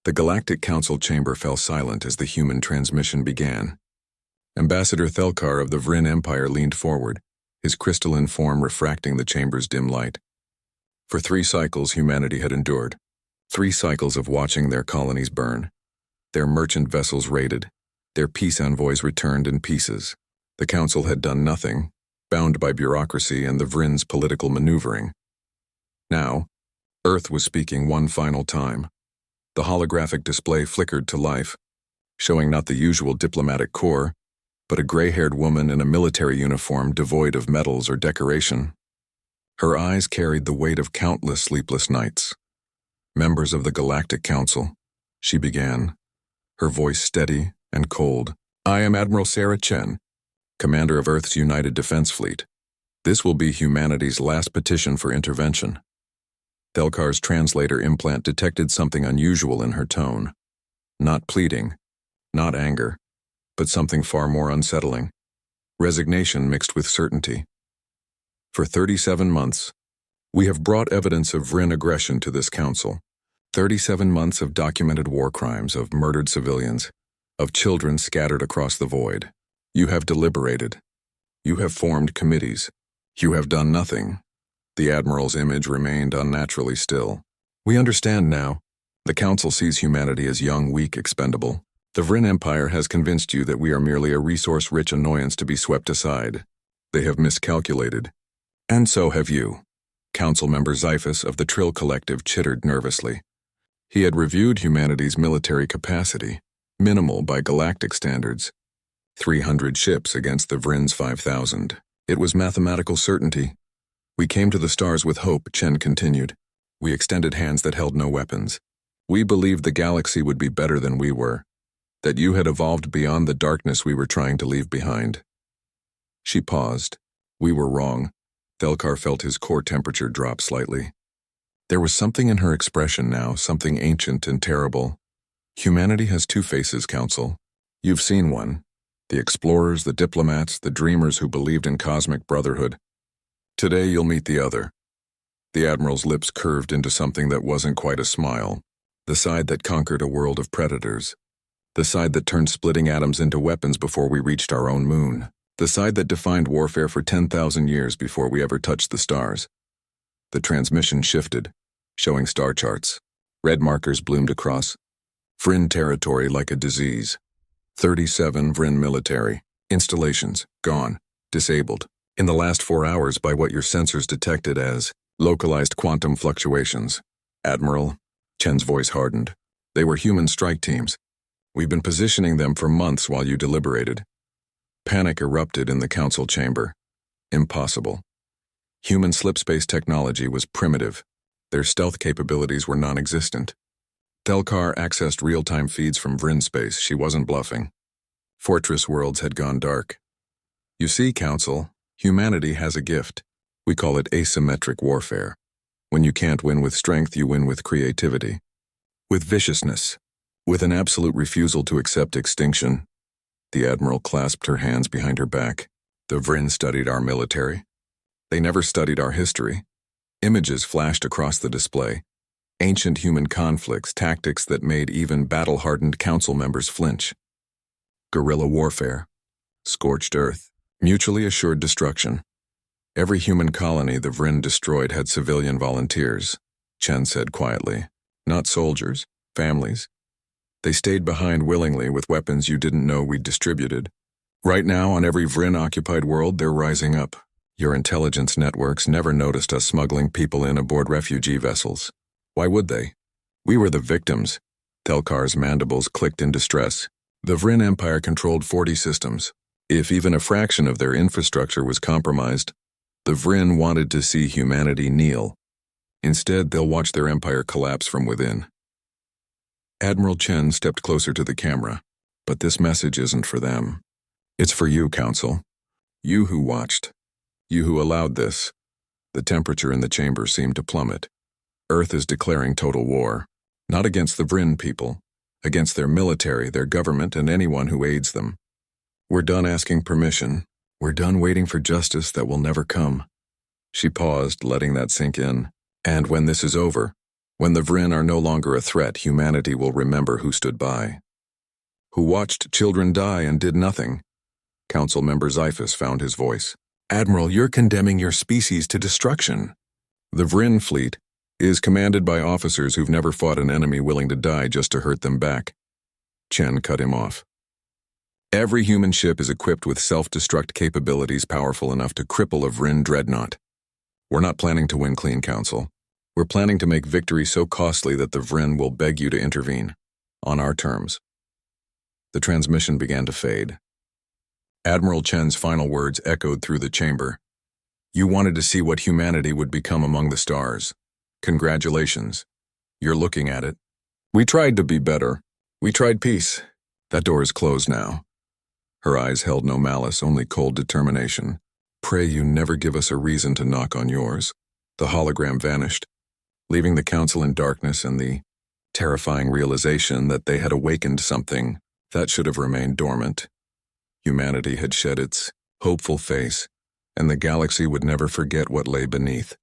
The Galactic Council chamber fell silent as the human transmission began. Ambassador Thelkar of the Vryn Empire leaned forward, his crystalline form refracting the chamber's dim light. For 3 cycles humanity had endured. 3 cycles of watching their colonies burn. Their merchant vessels raided. Their peace envoys returned in pieces. The Council had done nothing, bound by bureaucracy and the Vryn's political maneuvering. Now, Earth was speaking one final time. The holographic display flickered to life, showing not the usual diplomatic corps, but a gray-haired woman in a military uniform devoid of medals or decoration. Her eyes carried the weight of countless sleepless nights. "Members of the Galactic Council," she began, her voice steady and cold. "I am Admiral Sarah Chen, commander of Earth's United Defense Fleet. This will be humanity's last petition for intervention." Thelkar's translator implant detected something unusual in her tone. Not pleading, not anger, but something far more unsettling. Resignation mixed with certainty. "For 37 months, we have brought evidence of Vryn aggression to this council. 37 months of documented war crimes, of murdered civilians, of children scattered across the void. You have deliberated. You have formed committees. You have done nothing." The Admiral's image remained unnaturally still. "We understand now. The Council sees humanity as young, weak, expendable. The Vryn Empire has convinced you that we are merely a resource-rich annoyance to be swept aside. They have miscalculated. And so have you." Council member Xiphus of the Trill Collective chittered nervously. He had reviewed humanity's military capacity, minimal by galactic standards. 300 ships against the Vryn's 5,000. It was mathematical certainty. "We came to the stars with hope," Chen continued. "We extended hands that held no weapons. We believed the galaxy would be better than we were, that you had evolved beyond the darkness we were trying to leave behind." She paused. "We were wrong." Thelkar felt his core temperature drop slightly. There was something in her expression now, something ancient and terrible. "Humanity has 2 faces, Council. You've seen one. The explorers, the diplomats, the dreamers who believed in cosmic brotherhood. Today you'll meet the other." The Admiral's lips curved into something that wasn't quite a smile. "The side that conquered a world of predators. The side that turned splitting atoms into weapons before we reached our own moon. The side that defined warfare for 10,000 years before we ever touched the stars." The transmission shifted, showing star charts. Red markers bloomed across. Vryn territory like a disease. 37 Vryn military installations, gone, disabled. In the last 4 hours by what your sensors detected as localized quantum fluctuations. "Admiral," Chen's voice hardened. "They were human strike teams. We've been positioning them for months while you deliberated." Panic erupted in the council chamber. Impossible. Human slipspace technology was primitive. Their stealth capabilities were non-existent. Thelkar accessed real-time feeds from Vryn space. She wasn't bluffing. Fortress worlds had gone dark. "You see, Council, humanity has a gift. We call it asymmetric warfare. When you can't win with strength, you win with creativity. With viciousness. With an absolute refusal to accept extinction." The Admiral clasped her hands behind her back. "The Vryn studied our military. They never studied our history." Images flashed across the display. Ancient human conflicts, tactics that made even battle-hardened council members flinch. Guerrilla warfare. Scorched earth. Mutually assured destruction. "Every human colony the Vryn destroyed had civilian volunteers," Chen said quietly. "Not soldiers, families. They stayed behind willingly with weapons you didn't know we'd distributed. Right now, on every Vryn-occupied world, they're rising up. Your intelligence networks never noticed us smuggling people in aboard refugee vessels. Why would they? We were the victims." Thelkar's mandibles clicked in distress. The Vryn Empire controlled 40 systems. If even a fraction of their infrastructure was compromised, the Vryn wanted to see humanity kneel. Instead, they'll watch their empire collapse from within. Admiral Chen stepped closer to the camera. "But this message isn't for them. It's for you, Council. You who watched. You who allowed this." The temperature in the chamber seemed to plummet. "Earth is declaring total war. Not against the Vryn people. Against their military, their government, and anyone who aids them. We're done asking permission. We're done waiting for justice that will never come." She paused, letting that sink in. "And when this is over, When the Vryn are no longer a threat, humanity will remember who stood by. Who watched children die and did nothing. Council member Xiphus found his voice. Admiral, you're condemning your species to destruction. The Vryn fleet is commanded by officers who've never fought an enemy willing to die just to hurt them back. Chen cut him off. Every human ship is equipped with self-destruct capabilities powerful enough to cripple a Vryn dreadnought. We're not planning to win clean, Council. We're planning to make victory so costly that the Vryn will beg you to intervene, on our terms. The transmission began to fade. Admiral Chen's final words echoed through the chamber. You wanted to see what humanity would become among the stars. Congratulations. You're looking at it. We tried to be better. We tried peace. That door is closed now. Her eyes held no malice, only cold determination. Pray you never give us a reason to knock on yours. The hologram vanished, leaving the council in darkness and the terrifying realization that they had awakened something that should have remained dormant. Humanity had shed its hopeful face, and the galaxy would never forget what lay beneath.